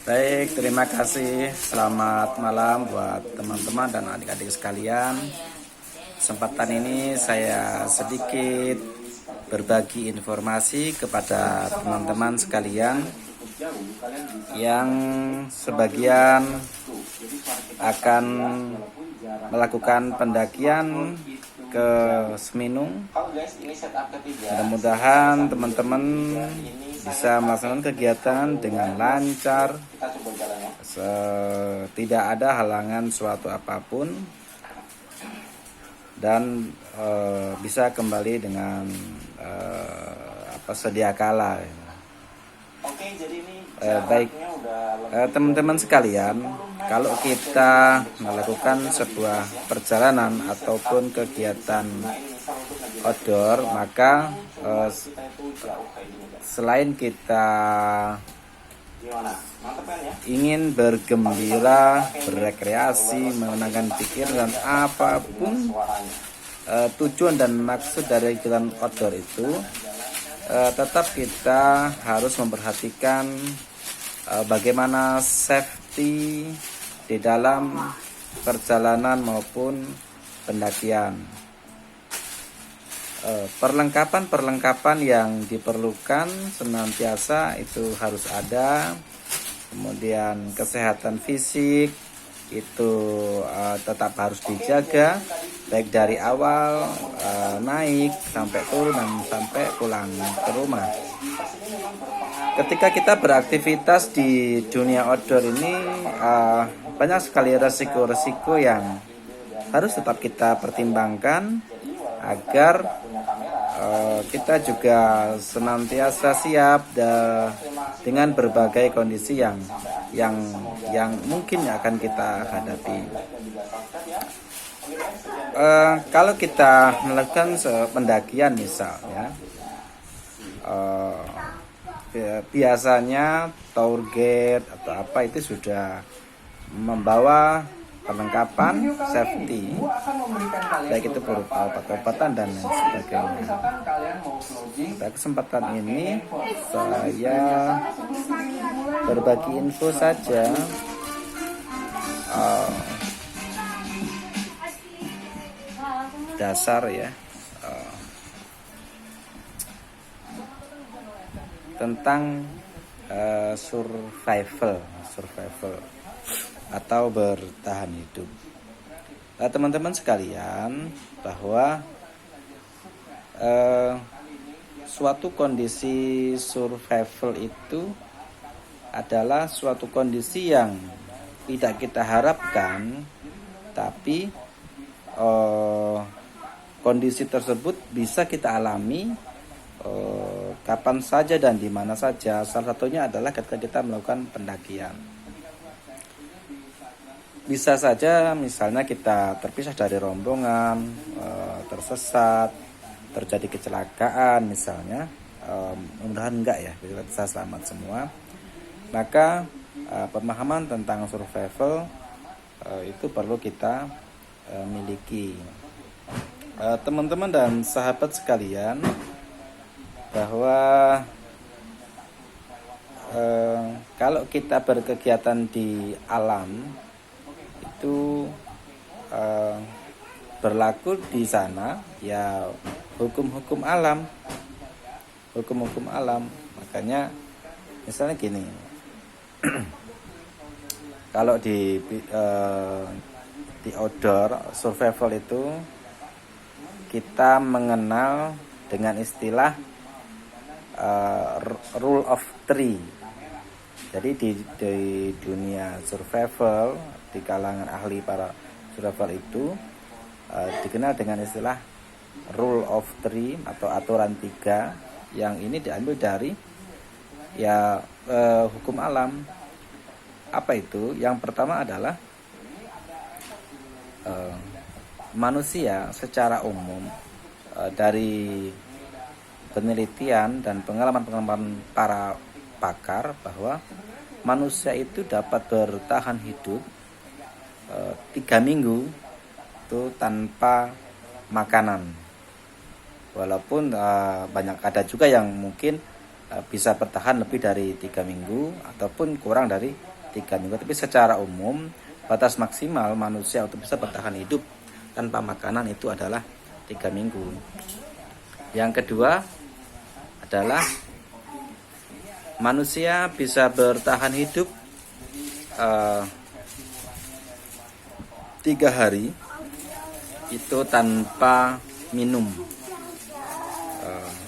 Baik, terima kasih. Selamat malam buat teman-teman dan adik-adik sekalian. Kesempatan ini saya sedikit berbagi informasi kepada teman-teman sekalian yang sebagian akan melakukan pendakian ke Seminung. Mudah-mudahan teman-teman bisa melaksanakan kegiatan dengan lancar, tidak ada halangan suatu apapun, dan bisa kembali dengan sedia kala. Baik, teman-teman sekalian, kalau kita melakukan sebuah perjalanan ataupun kegiatan outdoor, maka selain kita ingin bergembira, berekreasi, menenangkan pikiran dan apapun tujuan dan maksud dari kegiatan outdoor itu, tetap kita harus memperhatikan bagaimana safety di dalam perjalanan maupun pendakian. Perlengkapan yang diperlukan senantiasa itu harus ada. Kemudian kesehatan fisik itu tetap harus dijaga, baik dari awal naik sampai turun dan sampai pulang ke rumah. Ketika kita beraktivitas di dunia outdoor ini, banyak sekali resiko-resiko yang harus tetap kita pertimbangkan agar kita juga senantiasa siap dengan berbagai kondisi yang mungkin akan kita hadapi. Kalau kita melakukan pendakian misalnya, biasanya tour guide atau apa itu sudah membawa perlengkapan safety, baik itu berupa obat-obatan dan lain sebagainya. Pada kesempatan ini saya berbagi info saja dasar ya, tentang survival atau bertahan hidup. Teman-teman sekalian, bahwa suatu kondisi survival itu adalah suatu kondisi yang tidak kita harapkan, tapi kondisi tersebut bisa kita alami kapan saja dan di mana saja. Salah satunya adalah ketika kita melakukan pendakian. Bisa saja misalnya kita terpisah dari rombongan, tersesat, terjadi kecelakaan misalnya, mudah-mudahan enggak ya, kita bisa selamat semua. Maka pemahaman tentang survival itu perlu kita miliki. Teman-teman dan sahabat sekalian, bahwa kalau kita berkegiatan di alam itu berlaku di sana ya hukum-hukum alam. Makanya misalnya gini, kalau di outdoor survival itu kita mengenal dengan istilah rule of three. Jadi di dunia survival, di kalangan ahli para survival itu dikenal dengan istilah rule of three atau aturan 3, yang ini diambil dari hukum alam. Apa itu? Yang pertama adalah manusia secara umum, dari penelitian dan pengalaman para pakar, bahwa manusia itu dapat bertahan hidup 3 minggu itu tanpa makanan. Walaupun ada juga yang mungkin bisa bertahan lebih dari 3 minggu ataupun kurang dari 3 minggu. Tapi secara umum batas maksimal manusia untuk bisa bertahan hidup tanpa makanan itu adalah 3 minggu. Yang kedua adalah manusia bisa bertahan hidup 3 hari itu tanpa minum.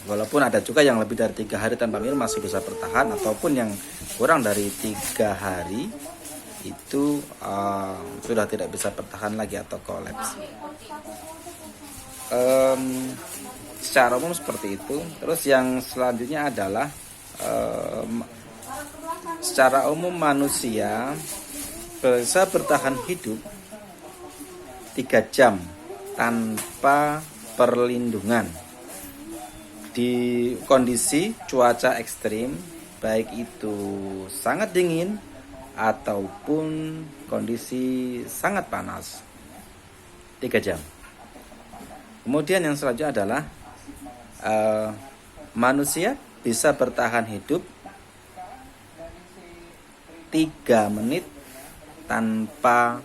Walaupun ada juga yang lebih dari 3 hari tanpa minum masih bisa bertahan, ataupun yang kurang dari 3 hari itu sudah tidak bisa bertahan lagi atau kolaps. Secara umum seperti itu. Terus yang selanjutnya adalah secara umum manusia bisa bertahan hidup 3 jam tanpa perlindungan di kondisi cuaca ekstrim, baik itu sangat dingin ataupun kondisi sangat panas. 3 jam. Kemudian yang selanjutnya adalah manusia bisa bertahan hidup 3 menit tanpa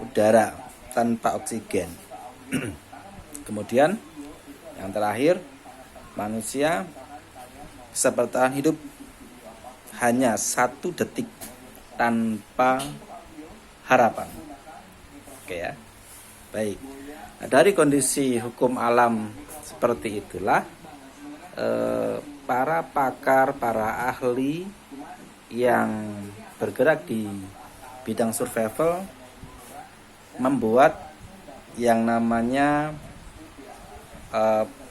udara, tanpa oksigen. Kemudian yang terakhir, manusia bisa bertahan hidup hanya 1 detik tanpa harapan. Oke ya. Baik. Nah, dari kondisi hukum alam seperti itulah para pakar, para ahli yang bergerak di bidang survival membuat yang namanya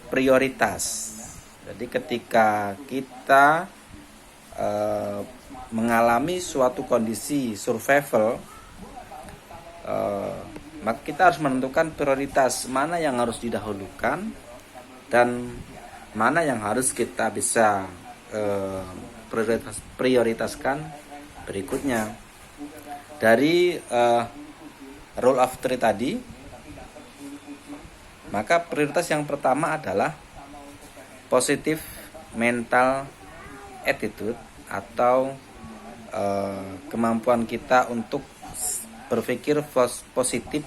prioritas. Jadi ketika kita mengalami suatu kondisi survival, maka kita harus menentukan prioritas mana yang harus didahulukan dan mana yang harus kita bisa prioritaskan berikutnya. Dari rule of 3 tadi, maka prioritas yang pertama adalah positive mental attitude atau kemampuan kita untuk berpikir positif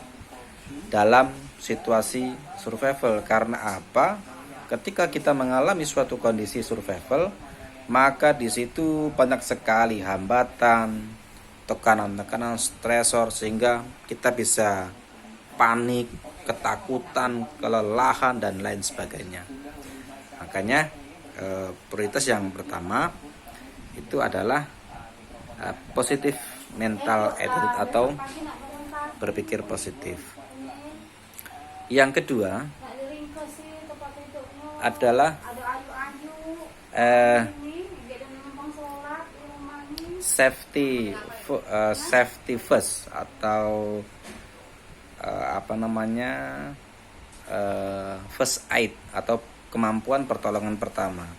dalam situasi survival. Karena apa? Ketika kita mengalami suatu kondisi survival, maka di situ banyak sekali hambatan, tekanan-tekanan, stresor, sehingga kita bisa panik, ketakutan, kelelahan, dan lain sebagainya. Makanya prioritas yang pertama itu adalah positif mental attitude atau berpikir positif. Yang kedua adalah safety first atau first aid atau kemampuan pertolongan pertama.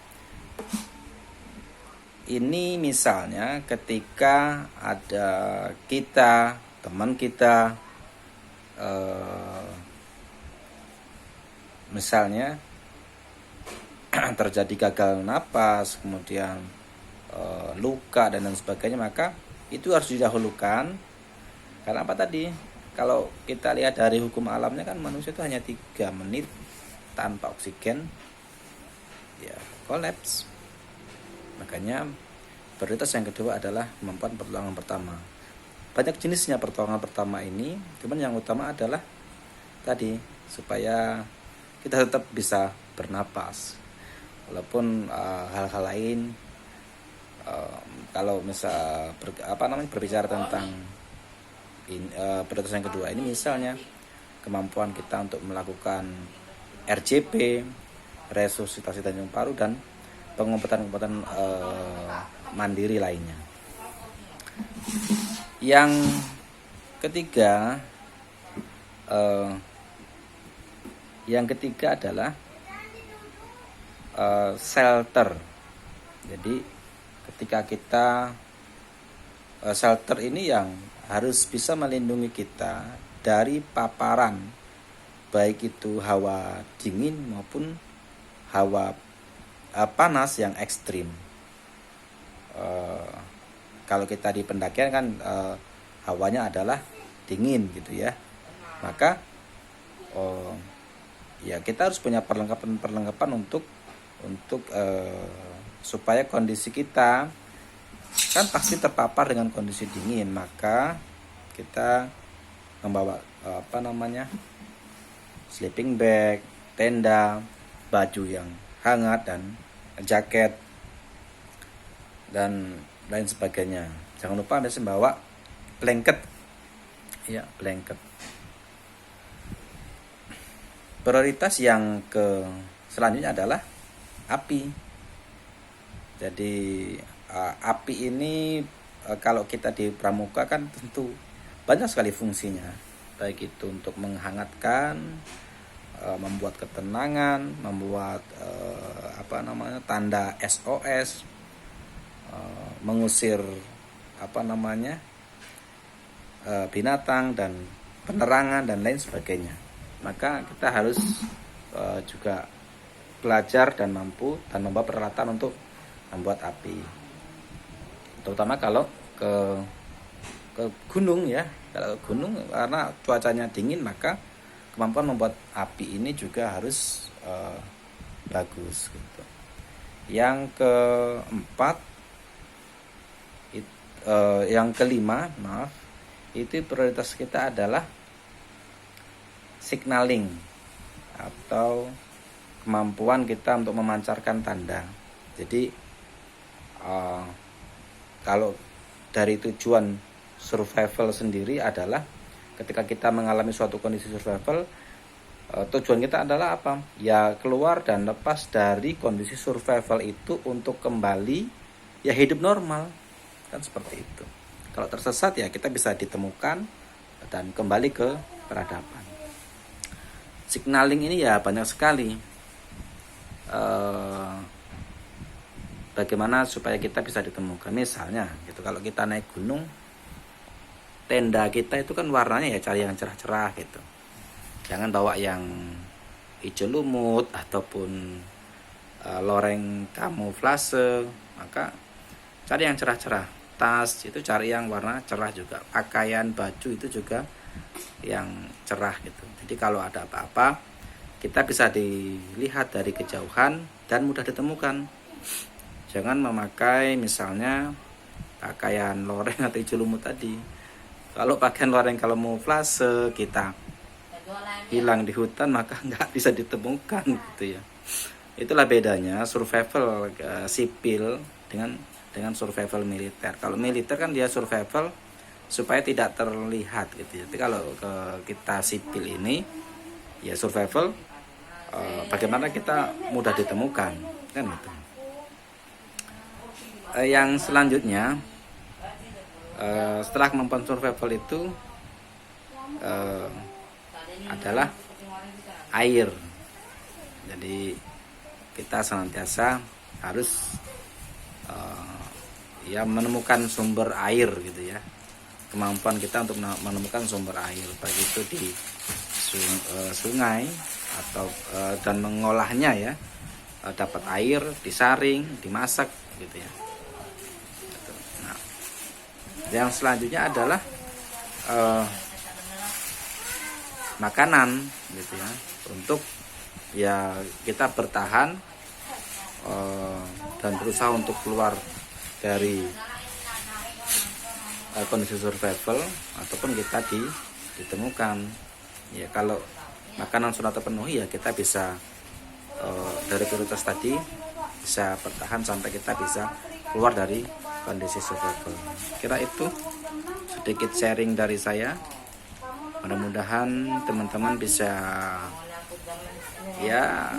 Ini misalnya ketika ada teman kita misalnya terjadi gagal napas, kemudian luka dan lain sebagainya, maka itu harus didahulukan. Karena apa tadi? Kalau kita lihat dari hukum alamnya kan manusia itu hanya 3 menit tanpa oksigen ya kolaps. Makanya prioritas yang kedua adalah kemampuan pertolongan pertama. Banyak jenisnya pertolongan pertama ini, cuman yang utama adalah tadi supaya kita tetap bisa bernapas. Walaupun hal-hal lain kalau misal berbicara tentang prioritas yang kedua ini, misalnya kemampuan kita untuk melakukan RJP, resusitasi jantung paru, dan pengobatan mandiri lainnya. Yang ketiga adalah shelter. Jadi ketika kita shelter ini yang harus bisa melindungi kita dari paparan, baik itu hawa dingin maupun hawa panas yang ekstrim. kalau kita di pendakian kan hawanya adalah dingin gitu ya. Maka ya kita harus punya perlengkapan untuk supaya kondisi kita kan pasti terpapar dengan kondisi dingin, maka kita membawa sleeping bag, tenda, baju yang hangat dan jaket dan lain sebagainya. Jangan lupa Anda membawa blanket. Ya, blanket. Prioritas yang selanjutnya adalah api. Jadi api ini kalau kita di pramuka kan tentu banyak sekali fungsinya, baik itu untuk menghangatkan, membuat ketenangan, membuat tanda SOS, mengusir binatang dan penerangan dan lain sebagainya. Maka kita harus juga belajar dan mampu dan membawa peralatan untuk membuat api, terutama kalau ke gunung ya. Kalau ke gunung karena cuacanya dingin, maka kemampuan membuat api ini juga harus bagus gitu. Yang kelima, itu prioritas kita adalah signaling atau kemampuan kita untuk memancarkan tanda. Jadi kalau dari tujuan survival sendiri adalah ketika kita mengalami suatu kondisi survival, tujuan kita adalah apa? Ya keluar dan lepas dari kondisi survival itu untuk kembali ya hidup normal, kan seperti itu. Kalau tersesat ya kita bisa ditemukan dan kembali ke peradaban. Signaling ini ya banyak sekali. Bagaimana supaya kita bisa ditemukan? Misalnya gitu, kalau kita naik gunung, tenda kita itu kan warnanya ya cari yang cerah-cerah gitu. Jangan bawa yang hijau lumut ataupun loreng kamuflase. Maka cari yang cerah-cerah. Tas itu cari yang warna cerah juga. Pakaian baju itu juga yang cerah gitu. Jadi kalau ada apa-apa kita bisa dilihat dari kejauhan dan mudah ditemukan. Jangan memakai misalnya pakaian loreng atau hijau lumut tadi. Kalau pakaian loreng kamuflase kita hilang di hutan, maka nggak bisa ditemukan gitu ya. Itulah bedanya survival sipil dengan survival militer. Kalau militer kan dia survival supaya tidak terlihat gitu ya. Tapi kalau kita sipil ini ya survival bagaimana kita mudah ditemukan kan itu. Yang selanjutnya setelah kemampuan survival itu adalah air. Jadi kita senantiasa harus menemukan sumber air gitu ya. Kemampuan kita untuk menemukan sumber air, baik itu di sungai atau dan mengolahnya ya, dapat air disaring, dimasak gitu ya. Nah, yang selanjutnya adalah makanan gitu ya, untuk ya kita bertahan dan berusaha untuk keluar dari kondisi survival ataupun kita ditemukan ya. Kalau makanan sudah terpenuhi ya kita bisa dari prioritas tadi bisa bertahan sampai kita bisa keluar dari kondisi survival. Kira itu sedikit sharing dari saya. Mudah-mudahan teman-teman bisa ya